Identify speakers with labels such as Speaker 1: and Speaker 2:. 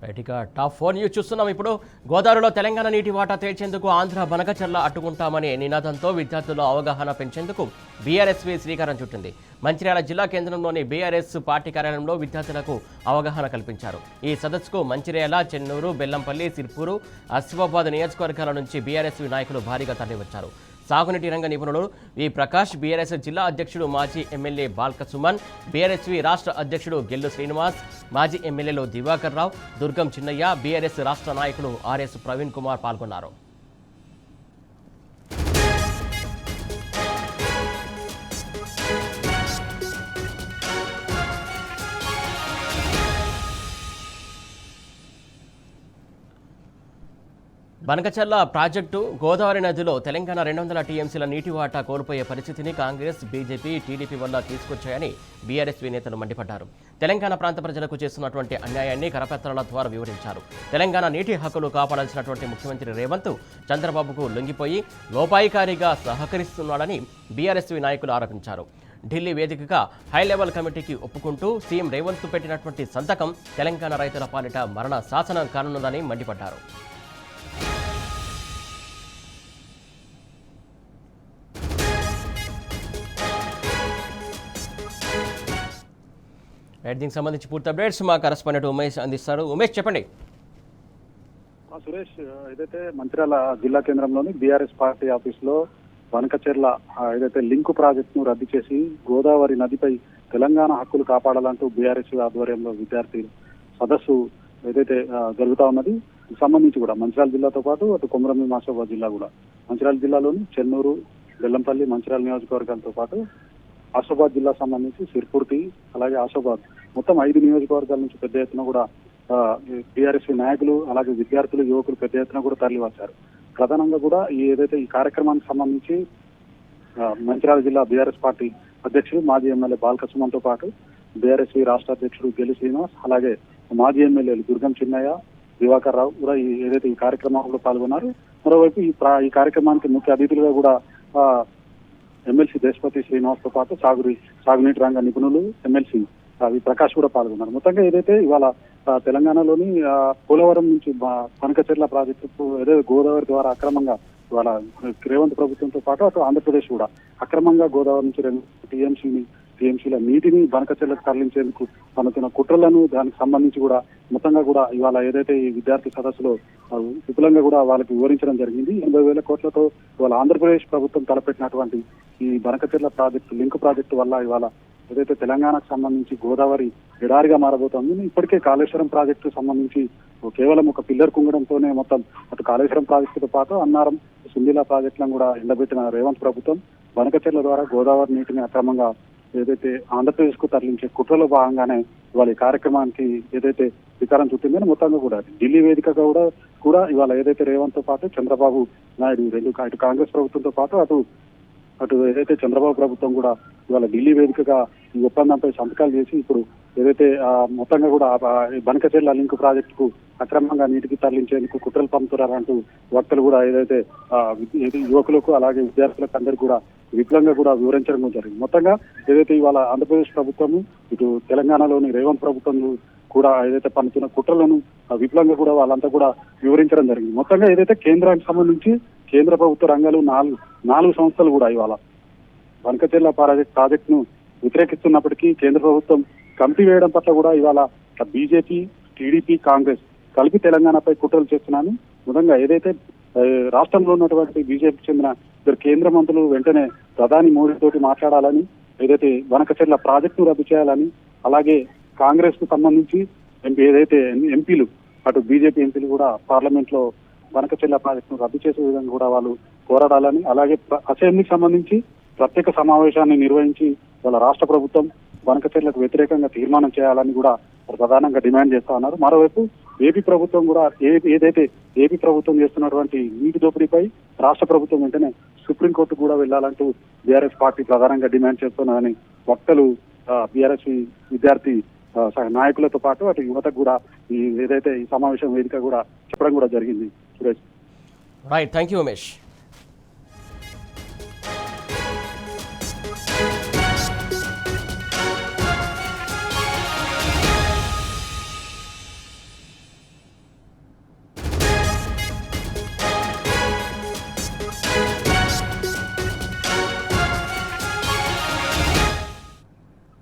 Speaker 1: Right, ఇక top 4 news చూస్తున్నాం. ఇప్పుడు గోదావరిలో తెలంగాణ నీటి వాటా తేల్చేందుకు ఆంధ్ర బనకచర్ల అడ్డుకుంటామనే నినాదంతో విద్యార్థుల్లో అవగాహన పెంచేందుకు బీఆర్ఎస్వి శ్రీకారం చుట్టింది. మంచిర్యాల జిల్లా కేంద్రంలోని బీఆర్ఎస్ పార్టీ కార్యాలయంలో విద్యార్థులకు అవగాహన కల్పించారు. ఈ సదస్సుకు మంచిర్యాల, చెన్నూరు, బెల్లంపల్లి, సిర్పూరు, ఆసిఫాబాద్ నియోజకవర్గాల నుంచి బీఆర్ఎస్వి నాయకులు భారీగా తరలివచ్చారు. సాగునీటి రంగ నిపుణులు వి ప్రకాష్, బీఆర్ఎస్ జిల్లా అధ్యక్షుడు మాజీ ఎమ్మెల్యే బాల్క సుమన్, బీఆర్ఎస్వి రాష్ట్ర అధ్యక్షుడు గెల్లు శ్రీనివాస్, మాజీ ఎమ్మెల్యేలు దివాకర్ రావు, దుర్గం చిన్నయ్య, బీఆర్ఎస్ రాష్ట్ర నాయకులు ఆర్ఎస్ ప్రవీణ్ కుమార్ పాల్గొన్నారు. బనకచర్ల ప్రాజెక్టు గోదావరి నదిలో తెలంగాణ 200 టీఎంసీల నీటి వాటా కోల్పోయే పరిస్థితిని కాంగ్రెస్, బీజేపీ, టీడీపీ వల్ల తీసుకొచ్చాయని బీఆర్ఎస్వీ నేతలు మండిపడ్డారు. తెలంగాణ ప్రాంత ప్రజలకు చేస్తున్నటువంటి అన్యాయాన్ని కరపత్రాల ద్వారా వివరించారు. తెలంగాణ నీటి హక్కులు కాపాడాల్సినటువంటి ముఖ్యమంత్రి రేవంత్ చంద్రబాబుకు లొంగిపోయి లోపాయికారిగా సహకరిస్తున్నాడని బీఆర్ఎస్వీ నాయకులు ఆరోపించారు. ఢిల్లీ వేదికగా హై లెవెల్ కమిటీకి ఒప్పుకుంటూ సీఎం రేవంత్ పెట్టినటువంటి సంతకం తెలంగాణ రైతుల పాలిట మరణ శాసనం కానున్నదని మండిపడ్డారు. దీనికి సంబంధించి పూర్తి అప్డేట్స్ మా కరెస్పాండెంట్ ఉమేష్ అందిస్తారు. ఉమేష్, చెప్పండి.
Speaker 2: సురేష్, ఏదైతే మంచిర్యాల జిల్లా కేంద్రంలోని బీఆర్ఎస్ పార్టీ ఆఫీసులో బనకచెర్ల ఏదైతే లింకు ప్రాజెక్టును రద్దు చేసి గోదావరి నదిపై తెలంగాణ హక్కులు కాపాడాలంటూ బీఆర్ఎస్ ఆధ్వర్యంలో విద్యార్థి సదస్సు ఏదైతే జరుగుతా ఉన్నది. సంబంధించి కూడా మంచిర్యాల జిల్లాతో పాటు అటు కొమరంభీం ఆసిఫాబాద్ జిల్లా కూడా, మంచిర్యాల జిల్లాలోని చెన్నూరు, బెల్లంపల్లి, మంచిర్యాల నియోజకవర్గాలతో పాటు ఆసిఫాబాద్ జిల్లా సంబంధించి సిర్పూర్తి, అలాగే ఆసిఫాబాద్ మొత్తం 5 నియోజకవర్గాల నుంచి పెద్ద ఎత్తున కూడా టీఆర్ఎస్ నాయకులు, అలాగే విద్యార్థులు, యువకులు పెద్ద ఎత్తున కూడా తరలి వచ్చారు. ప్రధానంగా కూడా ఏదైతే ఈ కార్యక్రమానికి సంబంధించి మంచిర్యాల జిల్లా బీఆర్ఎస్ పార్టీ అధ్యక్షుడు మాజీ ఎమ్మెల్యే బాల్క సుమన్తో పాటు బీఆర్ఎస్వి రాష్ట్ర అధ్యక్షుడు గెల్లు శ్రీనివాస్, అలాగే మాజీ ఎమ్మెల్యేలు దుర్గం చిన్నయ్య, దివాకర్ రావు కూడా ఏదైతే ఈ కార్యక్రమంలో పాల్గొన్నారు. మరోవైపు ఈ కార్యక్రమానికి ముఖ్య అతిథులుగా కూడా ఎమ్మెల్సీ దేశపతి శ్రీనివాస్ తో పాటు సాగునీటి రంగ నిపుణులు ఎమ్మెల్సీ వి ప్రకాష్ కూడా పాల్గొన్నారు. మొత్తంగా ఏదైతే ఇవాళ తెలంగాణలోని పోలవరం నుంచి బనకచెర్ల ప్రాజెక్టుకు ఏదైతే గోదావరి ద్వారా అక్రమంగా ఇవాళ రేవంత్ ప్రభుత్వంతో పాటు అటు ఆంధ్రప్రదేశ్ కూడా అక్రమంగా గోదావరి నుంచి 2 టీఎంసీల నీటిని బనకచెర్లకు తరలించేందుకు పనుతున్న కుట్రలను దానికి సంబంధించి కూడా మొత్తంగా కూడా ఇవాళ ఏదైతే ఈ విద్యార్థి సదస్సులో విపులంగా కూడా వాళ్ళకి వివరించడం జరిగింది. 80,000 కోట్లతో ఇవాళ ఆంధ్రప్రదేశ్ ప్రభుత్వం తలపెట్టినటువంటి ఈ బనకచెర్ల ప్రాజెక్టు లింక్ ప్రాజెక్టు వల్ల ఇవాళ ఏదైతే తెలంగాణకు సంబంధించి గోదావరి ఎడారిగా మారబోతోంది. ఇప్పటికే కాళేశ్వరం ప్రాజెక్టు సంబంధించి కేవలం ఒక పిల్లర్ కుంగడంతోనే మొత్తం అటు కాళేశ్వరం ప్రాజెక్టుతో పాటు అన్నారం, సుందిలా ప్రాజెక్టులను కూడా ఎండబెట్టిన రేవంత్ ప్రభుత్వం బనకచెర్ల ద్వారా గోదావరి నీటిని అక్రమంగా ఏదైతే ఆంధ్రప్రదేశ్ కు తరలించే కుట్రలో భాగంగానే ఇవాళ ఈ కార్యక్రమానికి ఏదైతే శ్రీకారం చుట్టిందని మొత్తంగా కూడా ఢిల్లీ వేదికగా కూడా ఇవాళ ఏదైతే రేవంత్ తో పాటు చంద్రబాబు నాయుడు ఇటు కాంగ్రెస్ ప్రభుత్వంతో పాటు అటు ఏదైతే చంద్రబాబు ప్రభుత్వం కూడా ఇవాళ ఢిల్లీ వేదికగా ఈ ఒప్పందంపై సంతకాలు చేసి ఇప్పుడు ఏదైతే మొత్తంగా కూడా బనకచెర్ల లింక్ ప్రాజెక్టుకు అక్రమంగా నీటికి తరలించేందుకు కుట్రలు పంపుతున్నారంటూ వక్తలు కూడా ఏదైతే యువకులకు అలాగే విద్యార్థులకు అందరికీ కూడా విపులంగా కూడా వివరించడం జరిగింది. మొత్తంగా ఏదైతే ఇవాళ ఆంధ్రప్రదేశ్ ప్రభుత్వము ఇటు తెలంగాణలోని రేవంత్ ప్రభుత్వం కూడా ఏదైతే పన్నుతున్న కుట్రలను విపులంగా కూడా వాళ్ళంతా కూడా వివరించడం జరిగింది. మొత్తంగా ఏదైతే కేంద్రానికి సంబంధించి కేంద్ర ప్రభుత్వ రంగాలు 4 సంస్థలు కూడా ఇవాళ బనకచెర్ల ప్రాజెక్టును వ్యతిరేకిస్తున్నప్పటికీ కేంద్ర ప్రభుత్వం కమిటీ వేయడం పట్ల కూడా ఇవాళ బీజేపీ, టీడీపీ, కాంగ్రెస్ కలిపి తెలంగాణపై కుట్రలు చేస్తున్నాను. విధంగా ఏదైతే రాష్ట్రంలో ఉన్నటువంటి బీజేపీకి చెందిన 2 కేంద్ర మంత్రులు వెంటనే ప్రధాని మోడీతోటి మాట్లాడాలని, ఏదైతే బనకచెర్ల ప్రాజెక్టును రద్దు చేయాలని, అలాగే కాంగ్రెస్ కు సంబంధించి ఏదైతే ఎంపీలు అటు బీజేపీ ఎంపీలు కూడా పార్లమెంట్ లో బనకచెర్ల ప్రాజెక్టును రద్దు చేసే విధంగా కూడా వాళ్ళు పోరాడాలని, అలాగే అసెంబ్లీకి సంబంధించి ప్రత్యేక సమావేశాన్ని నిర్వహించి వాళ్ళ రాష్ట్ర ప్రభుత్వం బనకచెర్లకు వ్యతిరేకంగా తీర్మానం చేయాలని కూడా ప్రధానంగా డిమాండ్ చేస్తా ఉన్నారు. మరోవైపు ఏపీ ప్రభుత్వం కూడా ఏదైతే ఏపీ ప్రభుత్వం చేస్తున్నటువంటి నీటి దోపిడీపై రాష్ట్ర ప్రభుత్వం వెంటనే సుప్రీంకోర్టు కూడా వెళ్లాలంటూ బీఆర్ఎస్ పార్టీ ప్రధానంగా డిమాండ్ చేస్తున్నారని వక్తలు బీఆర్ఎస్ విద్యార్థి నాయకులతో పాటు అటు యువతకు కూడా ఏదైతే ఈ సమావేశం వేదిక కూడా చెప్పడం కూడా జరిగింది. Suresh,
Speaker 1: right, thank you Umesh.